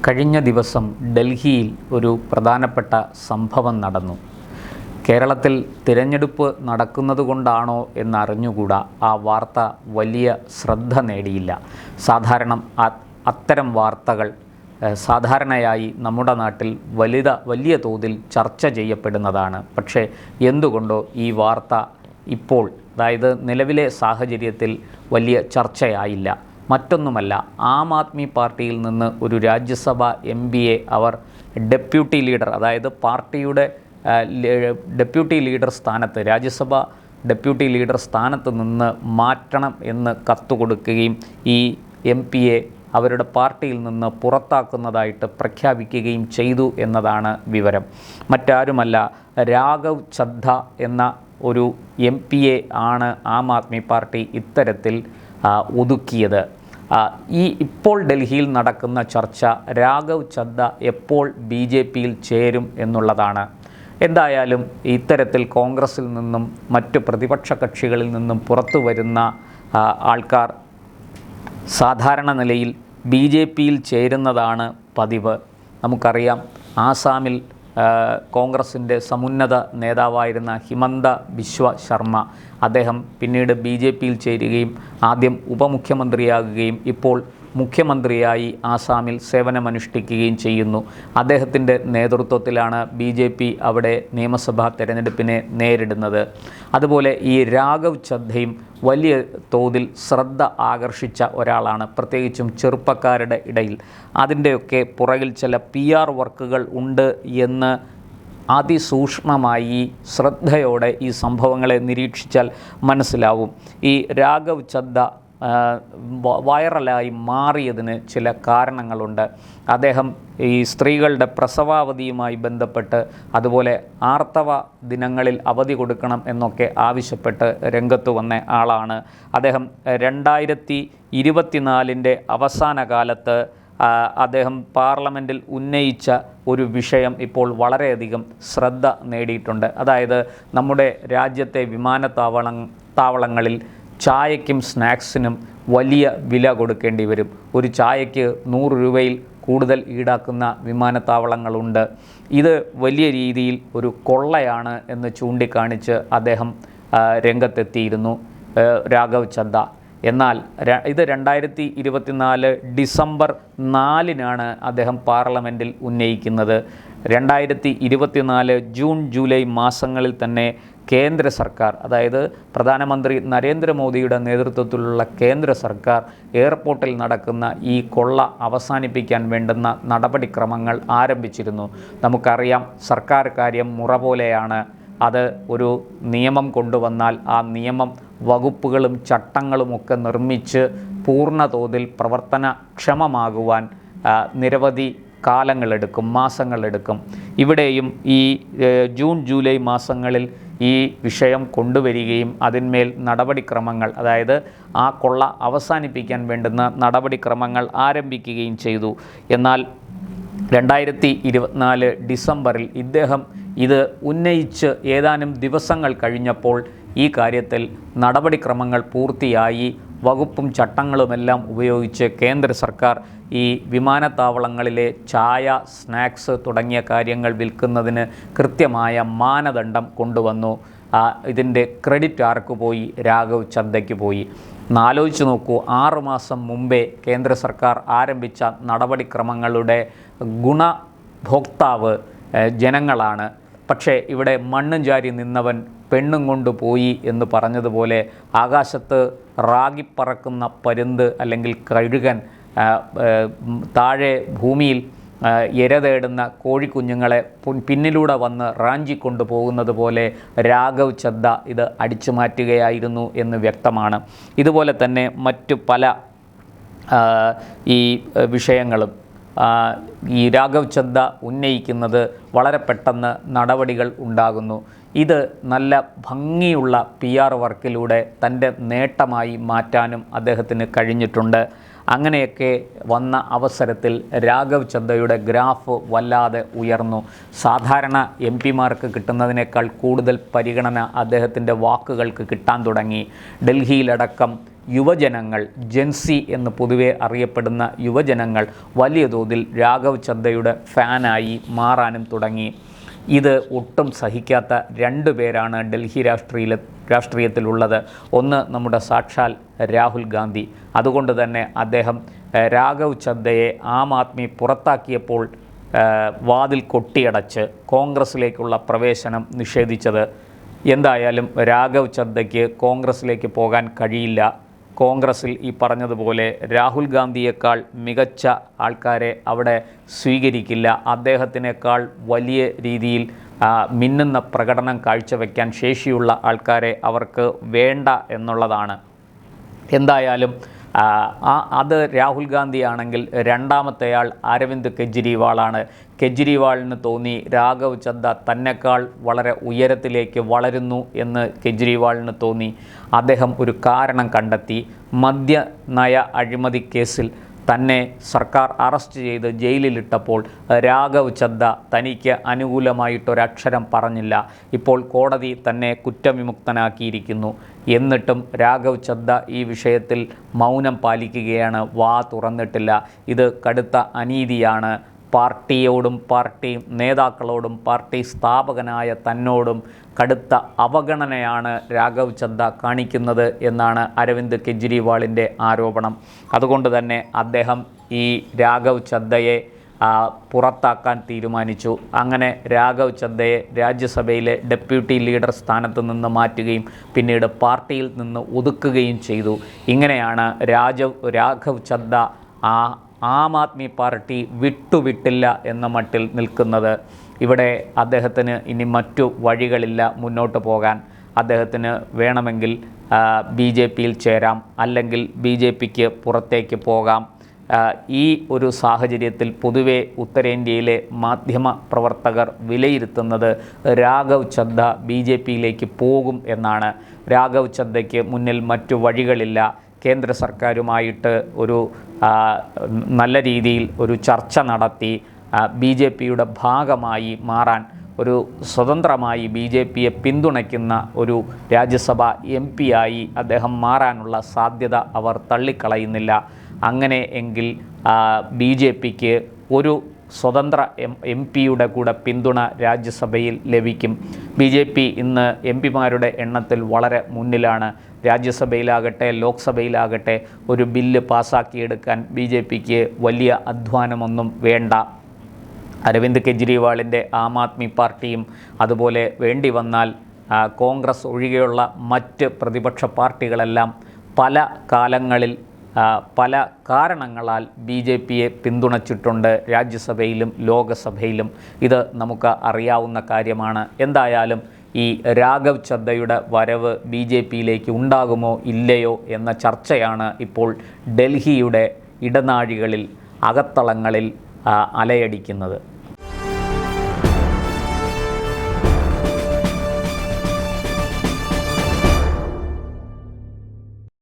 കഴിഞ്ഞ ദിവസം ഡൽഹിയിൽ ഒരു പ്രധാനപ്പെട്ട സംഭവം നടന്നു. കേരളത്തിൽ തിരഞ്ഞെടുപ്പ് നടക്കുന്നതുകൊണ്ടാണോ എന്നറിഞ്ഞുകൂടാ, ആ വാർത്ത വലിയ ശ്രദ്ധ നേടിയില്ല. അത്തരം വാർത്തകൾ സാധാരണയായി നമ്മുടെ നാട്ടിൽ വലിയ തോതിൽ ചർച്ച ചെയ്യപ്പെടുന്നതാണ്. പക്ഷേ എന്തുകൊണ്ടോ ഈ വാർത്ത ഇപ്പോൾ, അതായത് നിലവിലെ സാഹചര്യത്തിൽ വലിയ ചർച്ചയായില്ല. മറ്റൊന്നുമല്ല, ആം ആദ്മി പാർട്ടിയിൽ നിന്ന് ഒരു രാജ്യസഭ MPയെ അവർ ഡെപ്യൂട്ടി ലീഡർ, അതായത് പാർട്ടിയുടെ ഡെപ്യൂട്ടി ലീഡർ സ്ഥാനത്ത്, രാജ്യസഭ ഡെപ്യൂട്ടി ലീഡർ സ്ഥാനത്ത് നിന്ന് മാറ്റണം എന്ന് കത്ത് കൊടുക്കുകയും ഈ MPയെ അവരുടെ പാർട്ടിയിൽ നിന്ന് പുറത്താക്കുന്നതായിട്ട് പ്രഖ്യാപിക്കുകയും ചെയ്തു എന്നതാണ് വിവരം. മറ്റാരുമല്ല, രാഘവ് ചദ്ദ എന്ന ഒരു MPയെ ആണ് ആം ആദ്മി പാർട്ടി ഇത്തരത്തിൽ ഒതുക്കിയത്. ഇപ്പോൾ ഡൽഹിയിൽ നടക്കുന്ന ചർച്ച രാഘവ് ചദ്ദ എപ്പോൾ BJPയിൽ ചേരും എന്നുള്ളതാണ്. എന്തായാലും ഇത്തരത്തിൽ കോൺഗ്രസിൽ നിന്നും മറ്റു പ്രതിപക്ഷ കക്ഷികളിൽ നിന്നും പുറത്തു വരുന്ന ആൾക്കാർ സാധാരണ നിലയിൽ BJPയിൽ ചേരുന്നതാണ് പതിവ്. നമുക്കറിയാം, ആസാമിൽ കോൺഗ്രസിൻ്റെ സമുന്നത നേതാവായിരുന്ന ഹിമന്ത ബിശ്വ ശർമ്മ, അദ്ദേഹം പിന്നീട് BJPയിൽ ചേരുകയും ആദ്യം ഉപമുഖ്യമന്ത്രിയാകുകയും ഇപ്പോൾ മുഖ്യമന്ത്രിയായി ആസാമിൽ സേവനമനുഷ്ഠിക്കുകയും ചെയ്യുന്നു. അദ്ദേഹത്തിൻ്റെ നേതൃത്വത്തിലാണ് BJP അവിടെ നിയമസഭാ തെരഞ്ഞെടുപ്പിനെ നേരിടുന്നത്. അതുപോലെ ഈ രാഘവ് ചദ്ദയും വലിയ തോതിൽ ശ്രദ്ധ ആകർഷിച്ച ഒരാളാണ്, പ്രത്യേകിച്ചും ചെറുപ്പക്കാരുടെ ഇടയിൽ. അതിൻ്റെയൊക്കെ പുറകിൽ ചില PR വർക്കുകൾ ഉണ്ട് എന്ന് അതിസൂക്ഷ്മമായി ശ്രദ്ധയോടെ ഈ സംഭവങ്ങളെ നിരീക്ഷിച്ചാൽ മനസ്സിലാവും. ഈ രാഘവ് ചദ്ദ വൈറലായി മാറിയതിന് ചില കാരണങ്ങളുണ്ട്. അദ്ദേഹം ഈ സ്ത്രീകളുടെ പ്രസവാവധിയുമായി ബന്ധപ്പെട്ട്, അതുപോലെ ആർത്തവ ദിനങ്ങളിൽ അവധി കൊടുക്കണം എന്നൊക്കെ ആവശ്യപ്പെട്ട് രംഗത്ത് വന്ന ആളാണ്. അദ്ദേഹം 2024 അവസാന കാലത്ത് അദ്ദേഹം പാർലമെൻറ്റിൽ ഉന്നയിച്ച ഒരു വിഷയം ഇപ്പോൾ വളരെയധികം ശ്രദ്ധ നേടിയിട്ടുണ്ട്. അതായത് നമ്മുടെ രാജ്യത്തെ വിമാനത്താവളങ്ങളിൽ ചായയ്ക്കും സ്നാക്സിനും വലിയ വില കൊടുക്കേണ്ടി വരും. ഒരു ചായയ്ക്ക് 100 രൂപയിൽ കൂടുതൽ ഈടാക്കുന്ന വിമാനത്താവളങ്ങളുണ്ട്. ഇത് വലിയ രീതിയിൽ ഒരു കൊള്ളയാണ് എന്ന് ചൂണ്ടിക്കാണിച്ച് അദ്ദേഹം രംഗത്തെത്തിയിരുന്നു, രാഘവ് ചദ്ദ. എന്നാൽ ഇത് 2024 ഡിസംബർ 4-നാണ് അദ്ദേഹം പാർലമെൻറ്റിൽ ഉന്നയിക്കുന്നത്. 2024 ജൂൺ ജൂലൈ മാസങ്ങളിൽ തന്നെ കേന്ദ്ര സർക്കാർ, അതായത് പ്രധാനമന്ത്രി നരേന്ദ്രമോദിയുടെ നേതൃത്വത്തിലുള്ള കേന്ദ്ര സർക്കാർ എയർപോർട്ടിൽ നടക്കുന്ന ഈ കൊള്ള അവസാനിപ്പിക്കാൻ വേണ്ടുന്ന നടപടിക്രമങ്ങൾ ആരംഭിച്ചിരുന്നു. നമുക്കറിയാം, സർക്കാർ കാര്യം മുറ പോലെയാണ്. അത് ഒരു നിയമം കൊണ്ടുവന്നാൽ ആ നിയമം, വകുപ്പുകളും ചട്ടങ്ങളുമൊക്കെ നിർമ്മിച്ച് പൂർണ്ണ തോതിൽ പ്രവർത്തനക്ഷമമാകുവാൻ നിരവധി കാലങ്ങളെടുക്കും, മാസങ്ങളെടുക്കും. ഇവിടെയും ഈ ജൂൺ ജൂലൈ മാസങ്ങളിൽ ഈ വിഷയം കൊണ്ടുവരികയും അതിന്മേൽ നടപടിക്രമങ്ങൾ, അതായത് ആ കൊള്ള അവസാനിപ്പിക്കാൻ വേണ്ടുന്ന നടപടിക്രമങ്ങൾ ആരംഭിക്കുകയും ചെയ്തു. എന്നാൽ 2024 ഡിസംബറിൽ ഇദ്ദേഹം ഇത് ഉന്നയിച്ച് ഏതാനും ദിവസങ്ങൾ കഴിഞ്ഞപ്പോൾ ഈ കാര്യത്തിൽ നടപടിക്രമങ്ങൾ പൂർത്തിയായി. വകുപ്പും ചട്ടങ്ങളുമെല്ലാം ഉപയോഗിച്ച് കേന്ദ്ര സർക്കാർ ഈ വിമാനത്താവളങ്ങളിലെ ചായ, സ്നാക്സ് തുടങ്ങിയ കാര്യങ്ങൾ വിൽക്കുന്നതിന് കൃത്യമായ മാനദണ്ഡം കൊണ്ടുവന്നു. ഇതിൻ്റെ ക്രെഡിറ്റ് ആർക്ക് പോയി? രാഘവ് ചദ്ദയ്ക്ക് പോയി. ആലോചിച്ച് നോക്കൂ, 6 മാസം മുമ്പേ കേന്ദ്ര സർക്കാർ ആരംഭിച്ച നടപടിക്രമങ്ങളുടെ ഗുണഭോക്താവ് ജനങ്ങളാണ്. പക്ഷേ ഇവിടെ മണ്ണും ചാരി നിന്നവൻ പെണ്ണും കൊണ്ടുപോയി എന്ന് പറഞ്ഞതുപോലെ, ആകാശത്ത് റാഗിപ്പറക്കുന്ന പരുന്ത് അല്ലെങ്കിൽ കഴുകൻ താഴെ ഭൂമിയിൽ ഇര തേടുന്ന കോഴിക്കുഞ്ഞുങ്ങളെ പിന്നിലൂടെ വന്ന് റാഞ്ചിക്കൊണ്ടു പോകുന്നത് പോലെ രാഘവ് ചദ്ദ ഇത് അടിച്ചു മാറ്റുകയായിരുന്നു എന്ന് വ്യക്തമാണ്. ഇതുപോലെ തന്നെ മറ്റു പല ഈ വിഷയങ്ങളും ഈ രാഘവ് ചദ്ദ ഉന്നയിക്കുന്നത് വളരെ പെട്ടെന്ന് നടപടികൾ ഉണ്ടാകുന്നു. ഇത് നല്ല ഭംഗിയുള്ള PR വർക്കിലൂടെ തൻ്റെ നേട്ടമായി മാറ്റാനും അദ്ദേഹത്തിന് കഴിഞ്ഞിട്ടുണ്ട്. അങ്ങനെയൊക്കെ വന്ന അവസരത്തിൽ രാഘവ് ചദ്ദയുടെ ഗ്രാഫ് വല്ലാതെ ഉയർന്നു. സാധാരണ MPമാർക്ക് കിട്ടുന്നതിനേക്കാൾ കൂടുതൽ പരിഗണന അദ്ദേഹത്തിൻ്റെ വാക്കുകൾക്ക് കിട്ടാൻ തുടങ്ങി. ഡൽഹിയിലടക്കം യുവജനങ്ങൾ, ജെൻസി എന്ന് പൊതുവെ അറിയപ്പെടുന്ന യുവജനങ്ങൾ വലിയ തോതിൽ രാഘവ് ചദ്ദയുടെ ഫാനായി മാറാനും തുടങ്ങി. ഇത് ഒട്ടും സഹിക്കാത്ത രണ്ട് പേരാണ് ഡൽഹി രാഷ്ട്രീയത്തിലുള്ളത്. ഒന്ന് നമ്മുടെ സാക്ഷാൽ രാഹുൽ ഗാന്ധി. അതുകൊണ്ട് തന്നെ അദ്ദേഹം രാഘവ് ചദ്ദയെ ആം ആദ്മി പുറത്താക്കിയപ്പോൾ വാതിൽ കൊട്ടിയടച്ച് കോൺഗ്രസ്സിലേക്കുള്ള പ്രവേശനം നിഷേധിച്ചത്. എന്തായാലും രാഘവ് ചദ്ദയ്ക്ക് കോൺഗ്രസ്സിലേക്ക് പോകാൻ കഴിയില്ല. കോൺഗ്രസ്സിൽ ഈ പറഞ്ഞതുപോലെ രാഹുൽ ഗാന്ധിയേക്കാൾ മികച്ച ആൾക്കാരെ അവിടെ സ്വീകരിക്കില്ല. അദ്ദേഹത്തിനേക്കാൾ വലിയ രീതിയിൽ മിന്നുന്ന പ്രകടനം കാഴ്ചവെക്കാൻ ശേഷിയുള്ള ആൾക്കാരെ അവർക്ക് വേണ്ട എന്നുള്ളതാണ്. എന്തായാലും അത് രാഹുൽ ഗാന്ധിയാണെങ്കിൽ രണ്ടാമത്തെയാൾ അരവിന്ദ് കെജ്രിവാളാണ്. കെജ്രിവാളിന് തോന്നി രാഘവ് ചദ്ദ തന്നെക്കാൾ വളരെ ഉയരത്തിലേക്ക് വളരുന്നു എന്ന് കെജ്രിവാളിന് തോന്നി. അദ്ദേഹം ഒരു കാരണം കണ്ടെത്തി. മദ്യനയ അഴിമതി കേസിൽ തന്നെ സർക്കാർ അറസ്റ്റ് ചെയ്ത് ജയിലിലിട്ടപ്പോൾ രാഘവ് ചദ്ദ തനിക്ക് അനുകൂലമായിട്ടൊരക്ഷരം പറഞ്ഞില്ല. ഇപ്പോൾ കോടതി തന്നെ കുറ്റവിമുക്തനാക്കിയിരിക്കുന്നു. എന്നിട്ടും രാഘവ് ചദ്ദ ഈ വിഷയത്തിൽ മൗനം പാലിക്കുകയാണ്, വാ തുറന്നിട്ടില്ല. ഇത് കടുത്ത അനീതിയാണ്. പാർട്ടിയോടും പാർട്ടി നേതാക്കളോടും പാർട്ടി സ്ഥാപകനായ തന്നോടും കടുത്ത അവഗണനയാണ് രാഘവ് ചദ്ദ കാണിക്കുന്നത് എന്നാണ് അരവിന്ദ് കെജ്രിവാളിൻ്റെ ആരോപണം. അതുകൊണ്ട് തന്നെ അദ്ദേഹം ഈ രാഘവ് ചദ്ദയെ പുറത്താക്കാൻ തീരുമാനിച്ചു. അങ്ങനെ രാഘവ് ചദ്ദയെ രാജ്യസഭയിലെ ഡെപ്യൂട്ടി ലീഡർ സ്ഥാനത്ത് നിന്ന് മാറ്റുകയും പിന്നീട് പാർട്ടിയിൽ നിന്ന് ഒതുക്കുകയും ചെയ്തു. ഇങ്ങനെയാണ് രാഘവ് ചദ്ദ ആം ആദ്മി പാർട്ടി വിട്ടില്ല എന്ന മട്ടിൽ നിൽക്കുന്നത്. ഇവിടെ അദ്ദേഹത്തിന് ഇനി മറ്റു വഴികളില്ല മുന്നോട്ട് പോകാൻ. അദ്ദേഹത്തിന് വേണമെങ്കിൽ BJPയിൽ ചേരാം, അല്ലെങ്കിൽ BJPക്ക് പുറത്തേക്ക് പോകാം. ഈ ഒരു സാഹചര്യത്തിൽ പൊതുവെ ഉത്തരേന്ത്യയിലെ മാധ്യമ പ്രവർത്തകർ വിലയിരുത്തുന്നത് രാഘവ് ചദ്ദ BJPയിലേക്ക് പോകും എന്നാണ്. രാഘവ് ചദ്ദയ്ക്ക് മുന്നിൽ മറ്റു വഴികളില്ല. കേന്ദ്ര സർക്കാരുമായിട്ട് ഒരു നല്ല രീതിയിൽ ഒരു ചർച്ച നടത്തി BJPയുടെ ഭാഗമായി മാറാൻ, ഒരു സ്വതന്ത്രമായി BJPയെ പിന്തുണയ്ക്കുന്ന ഒരു രാജ്യസഭ MP ആയി അദ്ദേഹം മാറാനുള്ള സാധ്യത അവർ തള്ളിക്കളയുന്നില്ല. അങ്ങനെ എങ്കിൽ BJPക്ക് ഒരു സ്വതന്ത്ര MP-യുടെ കൂടെ പിന്തുണ രാജ്യസഭയിൽ ലഭിക്കും. BJP ഇന്ന് MP-മാരുടെ എണ്ണത്തിൽ വളരെ മുന്നിലാണ്. രാജ്യസഭയിലാകട്ടെ ലോക്സഭയിലാകട്ടെ ഒരു ബില്ല് പാസ്സാക്കിയെടുക്കാൻ BJPക്ക് വലിയ അധ്വാനമൊന്നും വേണ്ട. അരവിന്ദ് കെജ്രിവാളിൻ്റെ ആം ആദ്മി പാർട്ടിയും അതുപോലെ വേണ്ടി വന്നാൽ കോൺഗ്രസ് ഒഴികെയുള്ള മറ്റ് പ്രതിപക്ഷ പാർട്ടികളെല്ലാം പല കാലങ്ങളിൽ പല കാരണങ്ങളാൽ BJPയെ പിന്തുണച്ചിട്ടുണ്ട് രാജ്യസഭയിലും ലോകസഭയിലും. ഇത് നമുക്ക് അറിയാവുന്ന കാര്യമാണ്. എന്തായാലും ഈ രാഘവ് ചദ്ദയുടെ വരവ് BJPയിലേക്ക് ഉണ്ടാകുമോ ഇല്ലയോ എന്ന ചർച്ചയാണ് ഇപ്പോൾ ഡൽഹിയുടെ ഇടനാഴികളിൽ അകത്തളങ്ങളിൽ അലയടിക്കുന്നത്.